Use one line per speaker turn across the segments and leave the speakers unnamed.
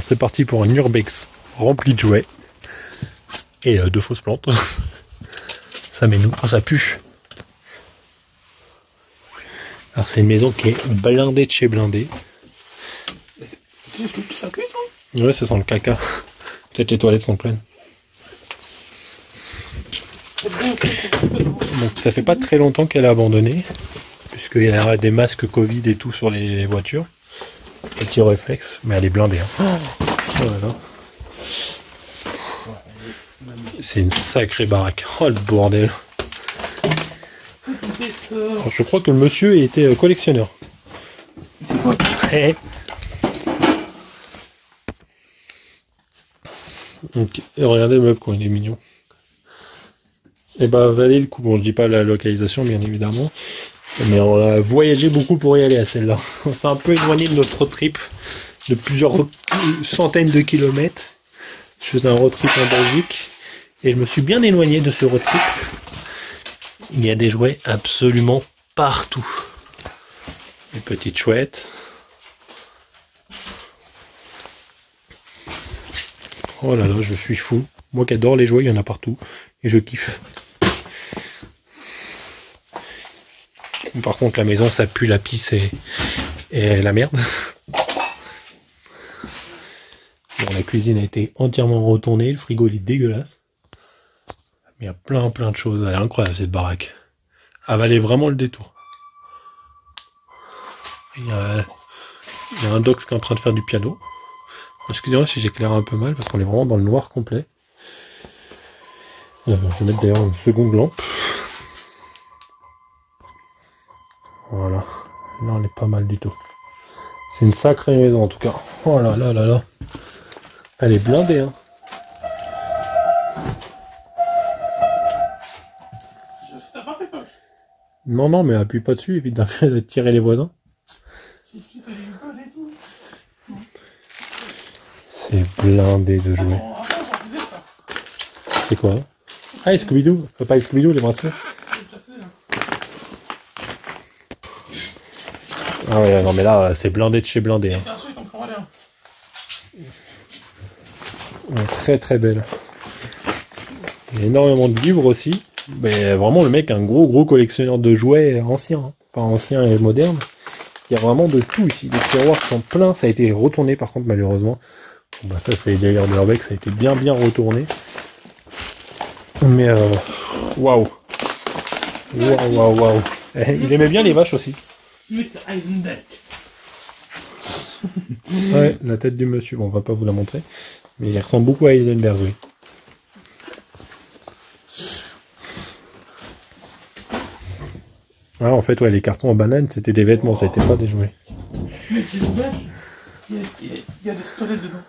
c'est parti pour un urbex rempli de jouets. Et 2 fausses plantes. Ça met nous, ça pue. Alors c'est une maison qui est blindée de chez blindée.
Ça pue ça?
Ouais, ça sent le caca. Peut-être les toilettes sont pleines. Donc ça fait pas très longtemps qu'elle a abandonné. Puisqu'il y a des masques Covid et tout sur les voitures. Petit réflexe, mais elle est blindée. Hein. Voilà. C'est une sacrée baraque. Oh le bordel. Alors, je crois que le monsieur était collectionneur.
C'est quoi?
Hey. Donc, regardez le meuble quand il est mignon. Et bah valait le coup. Bon, je dis pas la localisation bien évidemment. Mais on a voyagé beaucoup pour y aller à celle-là. On s'est un peu éloigné de notre road trip de plusieurs centaines de kilomètres. Je faisais un road trip en Belgique et je me suis bien éloigné de ce road trip. Il y a des jouets absolument partout. Des petites chouettes. Oh là là, je suis fou. Moi qui adore les jouets, il y en a partout. Et je kiffe. Par contre, la maison, ça pue la pisse et la merde. Bon, la cuisine a été entièrement retournée. Le frigo, il est dégueulasse. Mais il y a plein de choses. Elle est incroyable, cette baraque. Elle valait vraiment le détour. Il y a un Dox qui est en train de faire du piano. Excusez-moi si j'éclaire un peu mal, parce qu'on est vraiment dans le noir complet. Je vais mettre d'ailleurs une seconde lampe. Voilà, là on est pas mal du tout. C'est une sacrée maison en tout cas. Oh là là là là. Elle est blindée hein.
T'as pas fait peur?
Non non mais appuie pas dessus, évite de tirer les voisins. C'est blindé de jouets. C'est quoi hein? Ah Scooby-Doo, pas Scooby-Doo les bracelets. Ah ouais, non mais là, c'est blindé de chez blindé. Hein. Ouais, très très belle. Il y a énormément de livres aussi. Mais vraiment, le mec est un gros collectionneur de jouets anciens. Hein. Enfin, anciens et modernes. Il y a vraiment de tout ici. Les tiroirs sont pleins. Ça a été retourné par contre, malheureusement. Bon, bah, ça, c'est d'ailleurs de l'urbex. Ça a été bien retourné. Mais waouh. Waouh. Il aimait bien les vaches aussi. Ouais, la tête du monsieur, bon, on va pas vous la montrer, mais il ressemble beaucoup à Heisenberg, oui. Ah, en fait, ouais, les cartons en banane, c'était des vêtements, ça n'était pas des jouets.
Mais c'est dommage, il y a des squelettes dedans.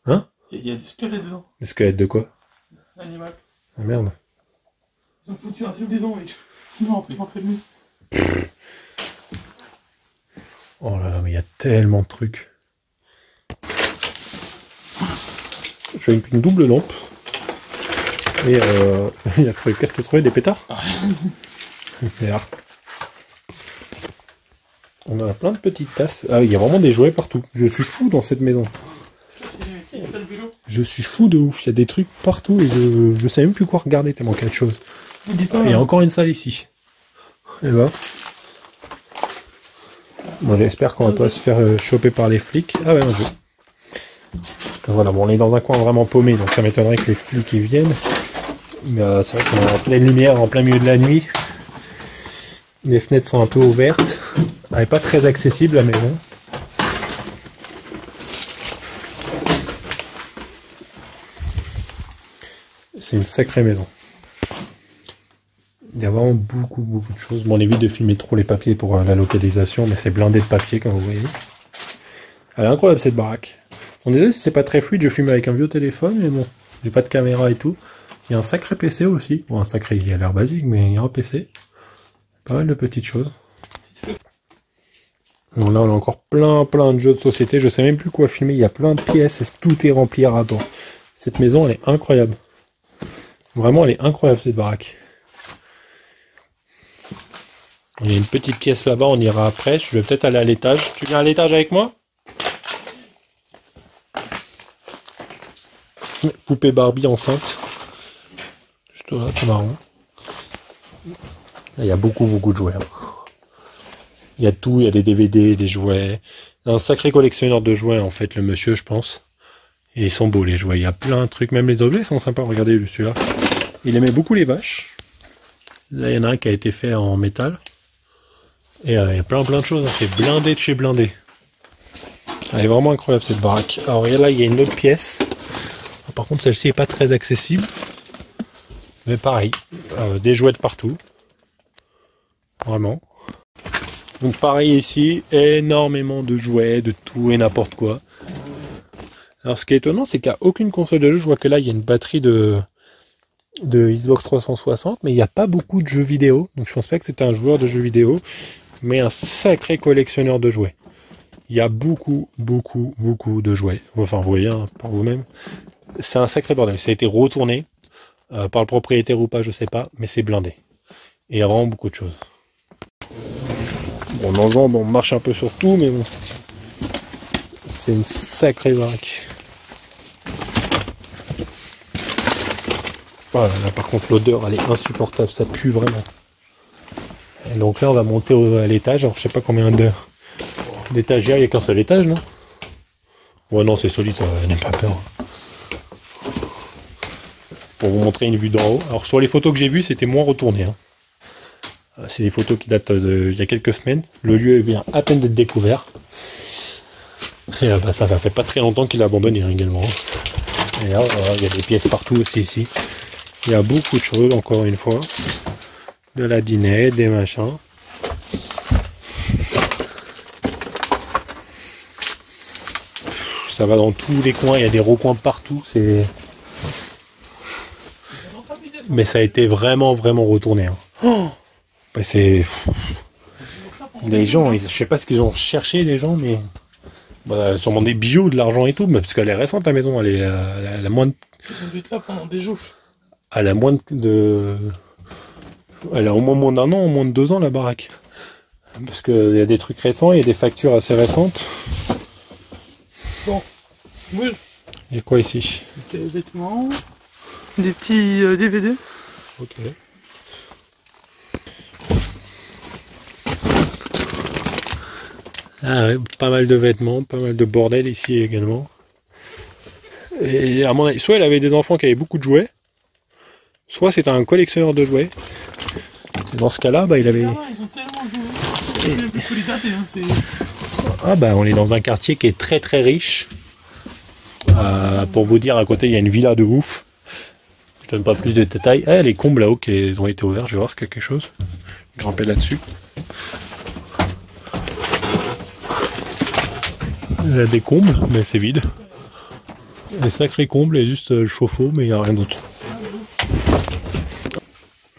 Hein?
Il y a des squelettes dedans.
Des squelettes de quoi?
Animal.
Ah merde.
Ils ont foutu un truc dedans, mec. Non, ils m'ont fait mieux.
Oh là là, mais il y a tellement de trucs. Je fais une double lampe. Et il a trouvé des pétards. Merde. On a plein de petites tasses. Ah, il y a vraiment des jouets partout. Je suis fou dans cette maison. Je suis fou de ouf. Il y a des trucs partout et je sais même plus quoi regarder tellement quelque chose. Il y a encore une salle ici. Et bah. Bon, j'espère qu'on va pas se faire choper par les flics. Ah ouais, un jeu. Voilà, bon, on est dans un coin vraiment paumé, donc ça m'étonnerait que les flics y viennent. Mais c'est vrai qu'on est en pleine lumière, en plein milieu de la nuit. Les fenêtres sont un peu ouvertes. Elle n'est pas très accessible, la maison. C'est une sacrée maison. Il y a vraiment beaucoup de choses. Bon, on évite de filmer trop les papiers pour la localisation, mais c'est blindé de papier, comme vous voyez. Elle est incroyable, cette baraque. On disait, si c'est pas très fluide, je filme avec un vieux téléphone, mais bon, j'ai pas de caméra et tout. Il y a un sacré PC aussi. Bon, un sacré, il a l'air basique, mais il y a un PC. Pas mal de petites choses. Bon, là, on a encore plein de jeux de société. Je sais même plus quoi filmer. Il y a plein de pièces et tout est rempli à rapport. Cette maison, elle est incroyable. Vraiment, elle est incroyable, cette baraque. Il y a une petite pièce là-bas, on ira après. Je vais peut-être aller à l'étage. Tu viens à l'étage avec moi? Poupée Barbie enceinte. Juste là, c'est marrant. Il y a beaucoup de jouets. Il y a tout, il y a des DVD, des jouets. Un sacré collectionneur de jouets en fait, le monsieur, je pense. Et ils sont beaux les jouets. Il y a plein de trucs, même les objets sont sympas. Regardez celui-là. Il aimait beaucoup les vaches. Là, il y en a un qui a été fait en métal. Et il y a plein de choses. C'est blindé de chez blindé. Elle est vraiment incroyable cette baraque. Alors là, il y a une autre pièce. Par contre, celle-ci n'est pas très accessible. Mais pareil, des jouets de partout. Vraiment. Donc pareil ici, énormément de jouets, de tout et n'importe quoi. Alors ce qui est étonnant, c'est qu'il n'y a aucune console de jeu. Je vois que là, il y a une batterie de Xbox 360, mais il n'y a pas beaucoup de jeux vidéo. Donc je pense pas que c'était un joueur de jeux vidéo, mais un sacré collectionneur de jouets. Il y a beaucoup de jouets. Enfin, vous voyez, hein, par vous-même. C'est un sacré bordel. Ça a été retourné par le propriétaire ou pas, je sais pas, mais c'est blindé. Et il y a vraiment beaucoup de choses. Bon, dans le genre, on marche un peu sur tout, mais bon. C'est une sacrée baraque. Voilà, là par contre l'odeur elle est insupportable, ça pue vraiment. Et donc là on va monter à l'étage, alors je sais pas combien d'étagères, il n'y a qu'un seul étage, non? Ouais non c'est solide, n'aie pas peur. Pour vous montrer une vue d'en haut. Alors sur les photos que j'ai vues c'était moins retourné. Hein. C'est des photos qui datent d'il y a quelques semaines. Le lieu vient à peine d'être découvert. Et ça fait pas très longtemps qu'il a abandonné hein, également. Et là il y a des pièces partout aussi ici. Il y a beaucoup de choses encore une fois. De la dinette, des machins. Ça va dans tous les coins, il y a des recoins partout. Mais ça a été vraiment retourné. Hein. Oh c'est... Les gens, je sais pas ce qu'ils ont cherché les gens, mais... Bah, sûrement des bijoux, de l'argent et tout, mais parce qu'elle est récente la maison, elle a moins de...
Ils ont dû être là pendant des jours.
Elle a moins de... Elle a au moins d'un an, au moins de 2 ans la baraque. Parce qu'il y a des trucs récents, il y a des factures assez récentes.
Bon. Oui.
Il y a quoi ici?
Des vêtements. Des petits DVD.
Ok. Ah ouais, pas mal de vêtements, pas mal de bordel ici également. Et à mon avis, soit elle avait des enfants qui avaient beaucoup de jouets, soit c'était un collectionneur de jouets. Et dans ce cas-là, bah il avait...
Ils ont tellement joué.
Ah bah on est dans un quartier qui est très riche. Pour vous dire, à côté il y a une villa de ouf. Je donne pas plus de détails. Ah, les combles là-haut qui ont été ouverts, je vais voir si quelque chose. Grimper là-dessus. Il y a des combles, mais c'est vide. Des sacrés combles et juste le chauffe-eau, mais il n'y a rien d'autre.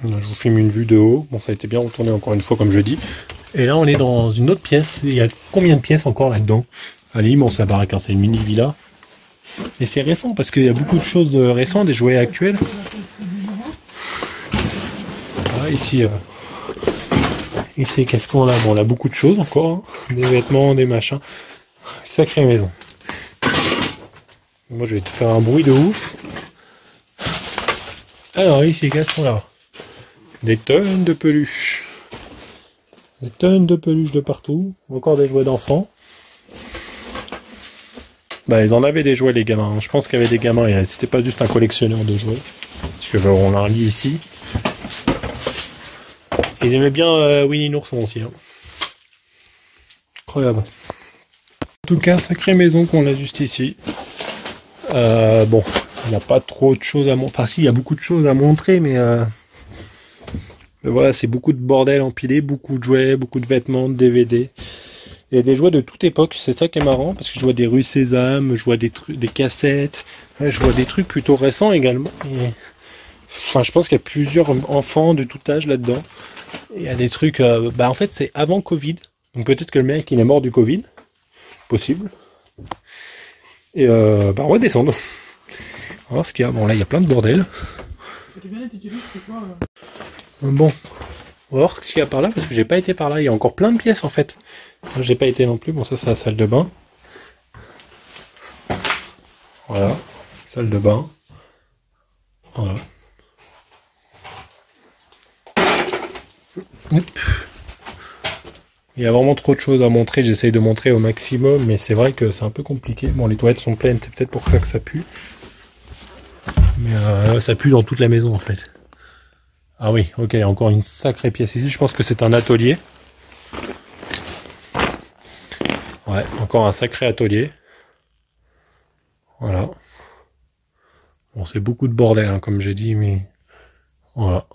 Je vous filme une vue de haut. Bon, ça a été bien retourné encore une fois, comme je dis. Et là, on est dans une autre pièce. Il y a combien de pièces encore là-dedans? Elle est immense la baraque, hein. C'est une mini-villa. Et c'est récent, parce qu'il y a beaucoup de choses récentes, des jouets actuels. Ah, ici, qu'est-ce qu'on a? Bon, on a beaucoup de choses encore. Hein. Des vêtements, des machins. Sacrée maison. Moi, je vais te faire un bruit de ouf. Alors, ici, qu'est-ce qu'on a? Des tonnes de peluches. Des tonnes de peluches de partout. Encore des jouets d'enfants. Bah, ils en avaient des jouets, les gamins. Je pense qu'il y avait des gamins. Et c'était pas juste un collectionneur de jouets. Parce que on a un lit ici. Ils aimaient bien Winnie l'ourson aussi. Hein. Incroyable. En tout cas, sacrée maison qu'on a juste ici. Bon, il n'y a pas trop de choses à montrer. Enfin, si, il y a beaucoup de choses à montrer, mais voilà, c'est beaucoup de bordel empilé, beaucoup de jouets, beaucoup de vêtements, de DVD. Il y a des jouets de toute époque, c'est ça qui est marrant, parce que je vois des Rue Sésame, je vois des cassettes, je vois des trucs plutôt récents également. Et... Enfin, je pense qu'il y a plusieurs enfants de tout âge là-dedans. Il y a des trucs, bah en fait, c'est avant Covid. Donc peut-être que le mec, il est mort du Covid. Possible. Et bah on va descendre. On va voir ce qu'il y a. Bon là il y a plein de bordel. Bon. On va voir ce qu'il y a par là parce que j'ai pas été par là. Il y a encore plein de pièces en fait. J'ai pas été non plus. Bon ça c'est la salle de bain. Voilà. Salle de bain. Voilà. Hop. Il y a vraiment trop de choses à montrer, j'essaye de montrer au maximum, mais c'est vrai que c'est un peu compliqué. Bon, les toilettes sont pleines, c'est peut-être pour ça que ça pue. Mais ça pue dans toute la maison en fait. Ah oui, ok, il y a encore une sacrée pièce ici, je pense que c'est un atelier. Ouais, encore un sacré atelier. Voilà. Bon, c'est beaucoup de bordel, hein, comme j'ai dit, mais voilà.